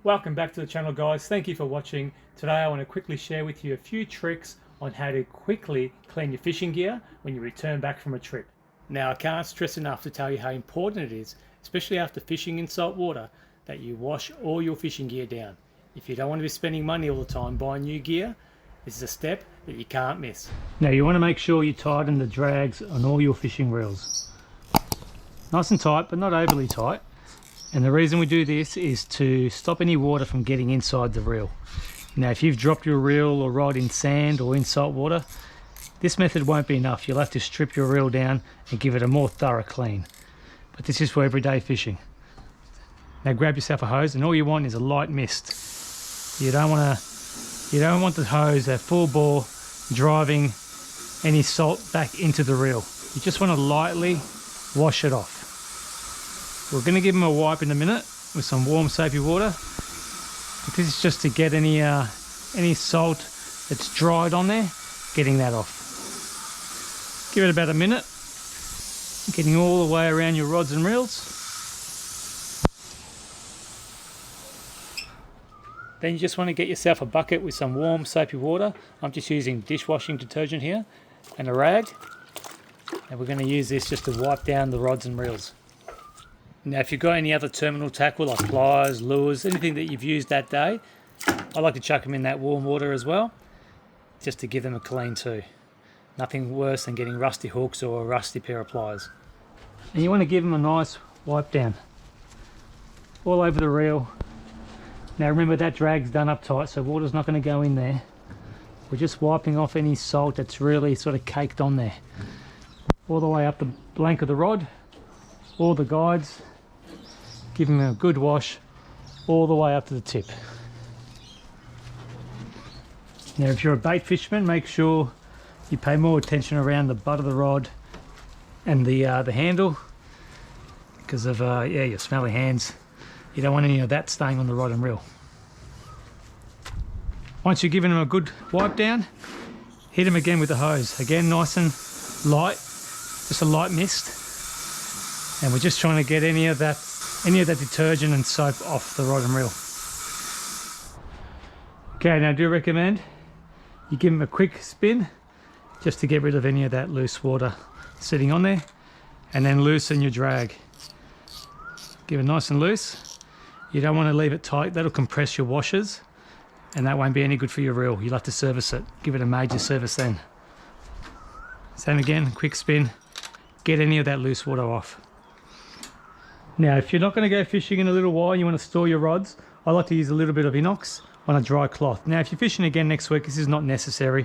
Welcome back to the channel, guys. Thank you for watching. Today I want to quickly share with you a few tricks on how to quickly clean your fishing gear when you return back from a trip. Now, I can't stress enough to tell you how important it is, especially after fishing in salt water, that you wash all your fishing gear down. If you don't want to be spending money all the time buying new gear, this is a step that you can't miss. Now, you want to make sure you tighten the drags on all your fishing reels. Nice and tight, but not overly tight. And the reason we do this is to stop any water from getting inside the reel. Now, if you've dropped your reel or rod in sand or in salt water, this method won't be enough. You'll have to strip your reel down and give it a more thorough clean. But this is for everyday fishing. Now grab yourself a hose, and all you want is a light mist. You don't want the hose at full bore driving any salt back into the reel. You just want to lightly wash it off. We're going to give them a wipe in a minute with some warm soapy water. But this is just to get any salt that's dried on there, getting that off. Give it about a minute, getting all the way around your rods and reels. Then you just want to get yourself a bucket with some warm soapy water. I'm just using dishwashing detergent here and a rag. And we're going to use this just to wipe down the rods and reels. Now, if you've got any other terminal tackle like pliers, lures, anything that you've used that day, I like to chuck them in that warm water as well, just to give them a clean too. Nothing worse than getting rusty hooks or a rusty pair of pliers. And you want to give them a nice wipe down all over the reel. Now remember, that drag's done up tight, so water's not going to go in there. We're just wiping off any salt that's really sort of caked on there. All the way up the blank of the rod, all the guides. Give them a good wash all the way up to the tip. Now, if you're a bait fisherman, make sure you pay more attention around the butt of the rod and the handle, because of your smelly hands. You don't want any of that staying on the rod and reel. Once you've given them a good wipe down, hit them again with the hose. Again, nice and light, just a light mist. And we're just trying to get any of that detergent and soap off the rod and reel. Okay, now I do recommend you give them a quick spin just to get rid of any of that loose water sitting on there, and then loosen your drag. Give it nice and loose. You don't want to leave it tight, that'll compress your washers and that won't be any good for your reel. You'll have to service it, give it a major service then. Same again, quick spin, get any of that loose water off. Now, if you're not going to go fishing in a little while, you want to store your rods, I like to use a little bit of inox on a dry cloth. Now, if you're fishing again next week, this is not necessary.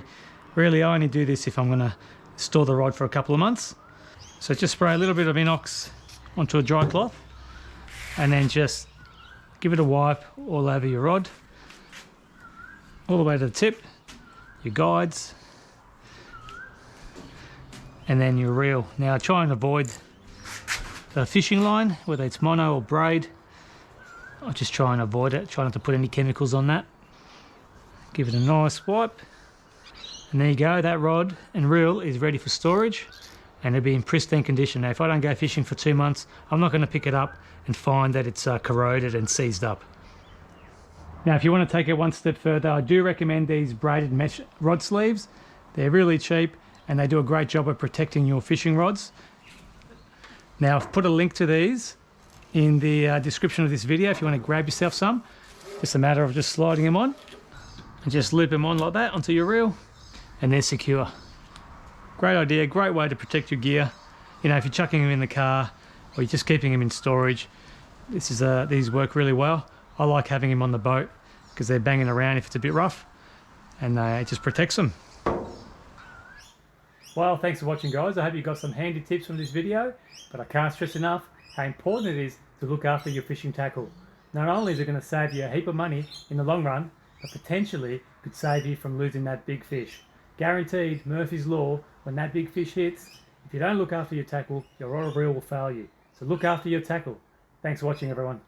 Really, I only do this if I'm going to store the rod for a couple of months. So just spray a little bit of inox onto a dry cloth and then just give it a wipe all over your rod, all the way to the tip, your guides, and then your reel. Now, try and avoid the fishing line, whether it's mono or braid. I'll just try and avoid it, try not to put any chemicals on that. Give it a nice wipe, and there you go, that rod and reel is ready for storage and it'll be in pristine condition. Now, if I don't go fishing for 2 months, I'm not going to pick it up and find that it's corroded and seized up. Now, if you want to take it one step further, I do recommend these braided mesh rod sleeves. They're really cheap and they do a great job of protecting your fishing rods. Now, I've put a link to these in the description of this video if you want to grab yourself some. Just a matter of just sliding them on and just loop them on like that onto your reel, and they're secure. Great idea, great way to protect your gear. You know, if you're chucking them in the car or you're just keeping them in storage, these work really well. I like having them on the boat because they're banging around if it's a bit rough, and it just protects them. Well, thanks for watching, guys. I hope you got some handy tips from this video, but I can't stress enough how important it is to look after your fishing tackle. Not only is it going to save you a heap of money in the long run, but potentially could save you from losing that big fish. Guaranteed, Murphy's Law, when that big fish hits, if you don't look after your tackle, your rod or reel will fail you. So look after your tackle. Thanks for watching, everyone.